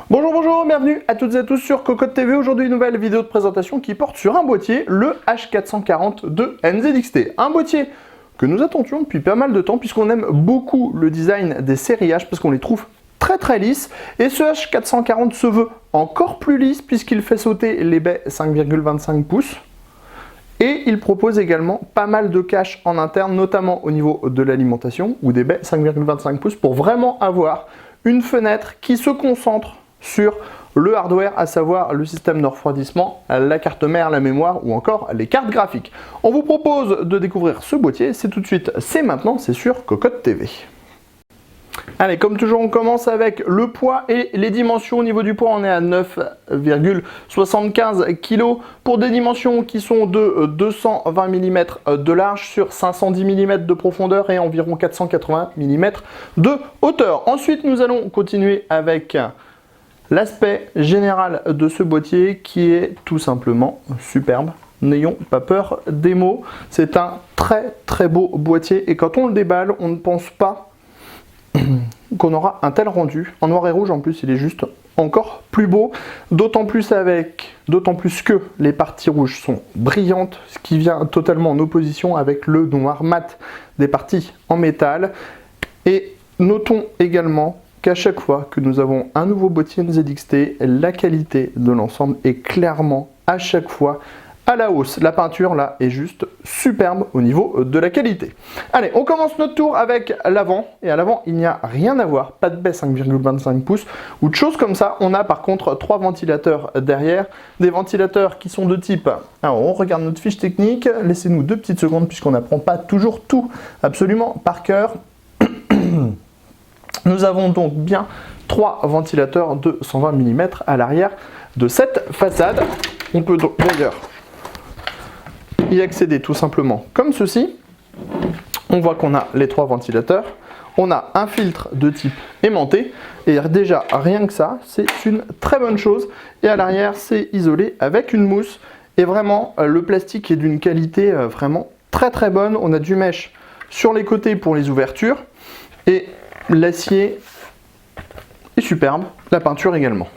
Bonjour, bienvenue à toutes et à tous sur Cocotte TV. Aujourd'hui, une nouvelle vidéo de présentation qui porte sur un boîtier, le H440 de NZXT. Un boîtier que nous attendions depuis pas mal de temps puisqu'on aime beaucoup le design des séries H parce qu'on les trouve très lisses. Et ce H440 se veut encore plus lisse puisqu'il fait sauter les baies 5,25 pouces. Et il propose également pas mal de cache en interne, notamment au niveau de l'alimentation ou des baies 5,25 pouces pour vraiment avoir une fenêtre qui se concentre sur le hardware, à savoir le système de refroidissement, la carte mère, la mémoire ou encore les cartes graphiques. On vous propose de découvrir ce boîtier, c'est tout de suite, c'est maintenant, c'est sur Cocotte TV. Allez, comme toujours, on commence avec le poids et les dimensions. Au niveau du poids, on est à 9,75 kg pour des dimensions qui sont de 220 mm de large sur 510 mm de profondeur et environ 480 mm de hauteur. Ensuite, nous allons continuer avec l'aspect général de ce boîtier qui est tout simplement superbe. N'ayons pas peur des mots. C'est un très beau boîtier et quand on le déballe, on ne pense pas qu'on aura un tel rendu. En noir et rouge, en plus, il est juste encore plus beau. D'autant plus que les parties rouges sont brillantes, ce qui vient totalement en opposition avec le noir mat des parties en métal. Et notons également qu'à chaque fois que nous avons un nouveau boîtier NZXT, la qualité de l'ensemble est clairement à chaque fois à la hausse. La peinture là est juste superbe au niveau de la qualité. Allez, on commence notre tour avec l'avant. Et à l'avant, il n'y a rien à voir. Pas de baie 5,25 pouces ou de choses comme ça. On a par contre 3 ventilateurs derrière. Des ventilateurs qui sont de type... Alors, on regarde notre fiche technique. Laissez-nous 2 petites secondes puisqu'on n'apprend pas toujours tout absolument par cœur. Nous avons donc bien 3 ventilateurs de 120 mm à l'arrière de cette façade. On peut donc d'ailleurs y accéder tout simplement comme ceci. On voit qu'on a les 3 ventilateurs. On a un filtre de type aimanté. Et déjà, rien que ça, c'est une très bonne chose. Et à l'arrière, c'est isolé avec une mousse. Et vraiment, le plastique est d'une qualité vraiment très bonne. On a du mesh sur les côtés pour les ouvertures. Et l'acier est superbe, la peinture également.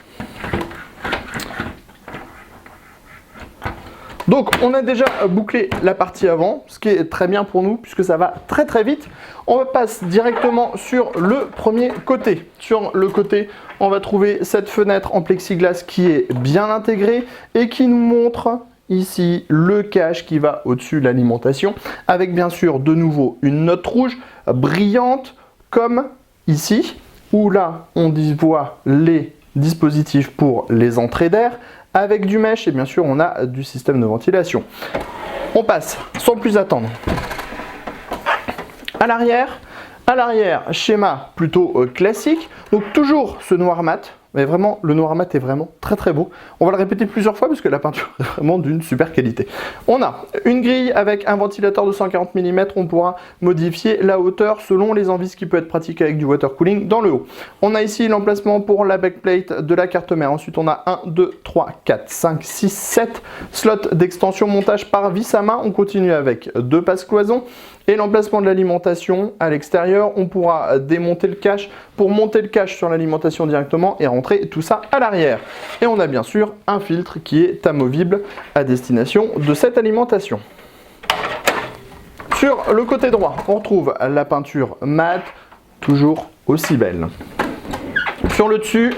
Donc on a déjà bouclé la partie avant, ce qui est très bien pour nous puisque ça va très vite. On passe directement sur le premier côté. Sur le côté, on va trouver cette fenêtre en plexiglas qui est bien intégrée et qui nous montre ici le cache qui va au-dessus de l'alimentation avec bien sûr de nouveau une note rouge brillante comme ici où là on voit les dispositifs pour les entrées d'air avec du mesh et bien sûr on a du système de ventilation. On passe sans plus attendre à l'arrière. À l'arrière, schéma plutôt classique, donc toujours ce noir mat. Mais vraiment, le noir mat est vraiment très beau. On va le répéter plusieurs fois parce que la peinture est vraiment d'une super qualité. On a une grille avec un ventilateur de 140 mm. On pourra modifier la hauteur selon les envies, ce qui peut être pratique avec du water cooling dans le haut. On a ici l'emplacement pour la backplate de la carte mère. Ensuite, on a 1, 2, 3, 4, 5, 6, 7 slots d'extension montage par vis à main. On continue avec 2 passe-cloisons. Et l'emplacement de l'alimentation à l'extérieur, on pourra démonter le cache pour monter le cache sur l'alimentation directement et rentrer tout ça à l'arrière. Et on a bien sûr un filtre qui est amovible à destination de cette alimentation. Sur le côté droit, on retrouve la peinture mat, toujours aussi belle. Sur le dessus,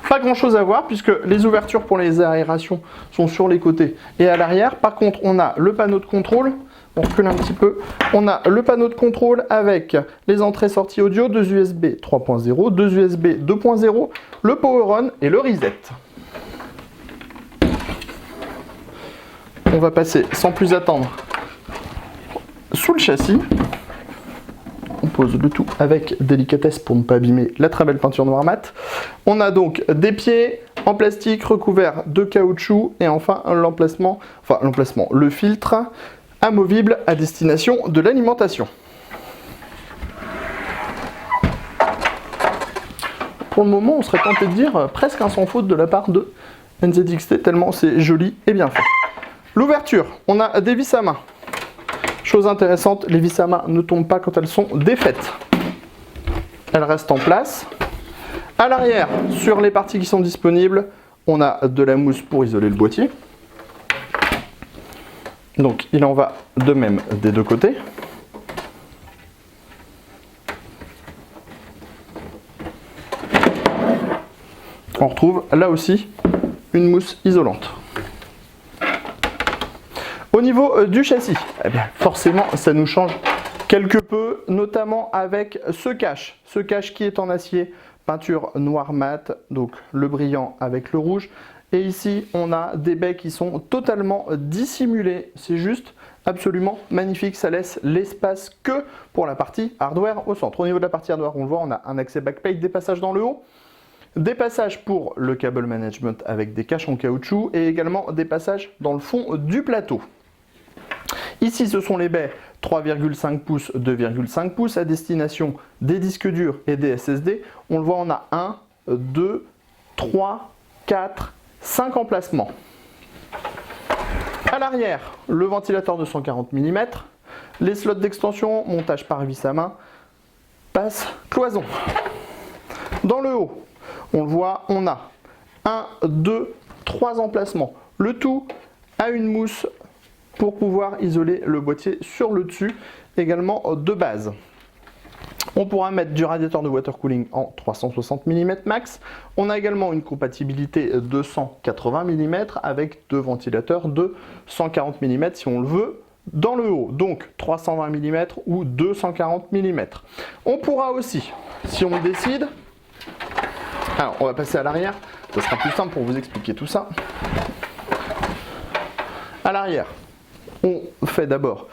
pas grand chose à voir puisque les ouvertures pour les aérations sont sur les côtés et à l'arrière. Par contre, on a le panneau de contrôle. On recule un petit peu. On a le panneau de contrôle avec les entrées-sorties audio, 2 USB 3.0, 2 USB 2.0, le power on et le reset. On va passer sans plus attendre sous le châssis. On pose le tout avec délicatesse pour ne pas abîmer la très belle peinture noir mat. On a donc des pieds en plastique recouverts de caoutchouc et enfin le filtre amovible à destination de l'alimentation. pour le moment, on serait tenté de dire presque un sans faute de la part de NZXT, tellement c'est joli et bien fait. L'ouverture, on a des vis à main. Chose intéressante, les vis à main ne tombent pas quand elles sont défaites. Elles restent en place. À l'arrière, sur les parties qui sont disponibles, on a de la mousse pour isoler le boîtier. Donc il en va de même des deux côtés. On retrouve là aussi une mousse isolante. Au niveau du châssis, eh bien, forcément ça nous change quelque peu, notamment avec ce cache. Ce cache qui est en acier, peinture noire mat, donc le brillant avec le rouge. Et ici, on a des baies qui sont totalement dissimulées. C'est juste absolument magnifique. Ça laisse l'espace que pour la partie hardware au centre. Au niveau de la partie hardware, on le voit, on a un accès backplate, des passages dans le haut, des passages pour le cable management avec des caches en caoutchouc et également des passages dans le fond du plateau. Ici, ce sont les baies 3,5 pouces, 2,5 pouces à destination des disques durs et des SSD. On le voit, on a 1, 2, 3, 4, 5 emplacements. À l'arrière, le ventilateur de 140 mm, les slots d'extension, montage par vis à main, passe cloison. Dans le haut, on le voit, on a 1, 2, 3 emplacements. Le tout à une mousse pour pouvoir isoler le boîtier sur le dessus, également de base. On pourra mettre du radiateur de water cooling en 360 mm max. On a également une compatibilité 280 mm avec deux ventilateurs de 140 mm si on le veut dans le haut, donc 320 mm ou 240 mm. On pourra aussi, si on le décide, alors on va passer à l'arrière, ça sera plus simple pour vous expliquer tout ça. À l'arrière, on fait d'abord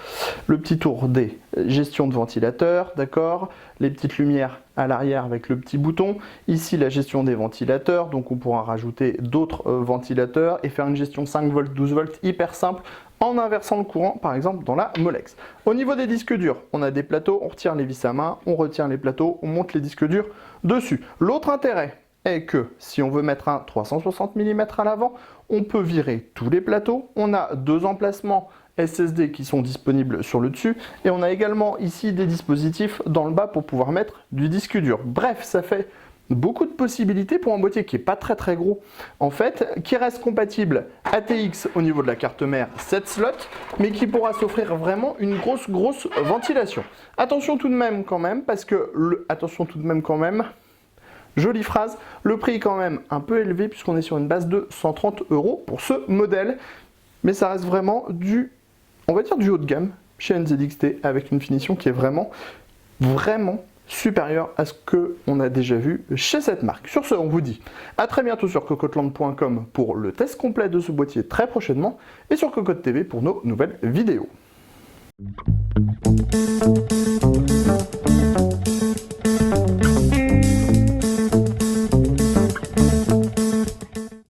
le petit tour des gestions de ventilateurs, d'accord, les petites lumières à l'arrière avec le petit bouton. Ici, la gestion des ventilateurs, donc on pourra rajouter d'autres ventilateurs et faire une gestion 5 volts, 12 volts hyper simple en inversant le courant, par exemple dans la Molex. Au niveau des disques durs, on a des plateaux, on retire les vis à main, on retire les plateaux, on monte les disques durs dessus. L'autre intérêt est que si on veut mettre un 360 mm à l'avant, on peut virer tous les plateaux. On a deux emplacements SSD qui sont disponibles sur le dessus et on a également ici des dispositifs dans le bas pour pouvoir mettre du disque dur. Bref, ça fait beaucoup de possibilités pour un boîtier qui n'est pas très gros en fait, qui reste compatible ATX au niveau de la carte mère 7 slots, mais qui pourra s'offrir vraiment une grosse ventilation. Attention tout de même quand même, parce que jolie phrase, le prix est quand même un peu élevé puisqu'on est sur une base de 130 € pour ce modèle, mais ça reste vraiment on va dire du haut de gamme chez NZXT avec une finition qui est vraiment supérieure à ce qu'on a déjà vu chez cette marque. Sur ce, on vous dit à très bientôt sur cocoteland.com pour le test complet de ce boîtier très prochainement et sur Cocotte TV pour nos nouvelles vidéos.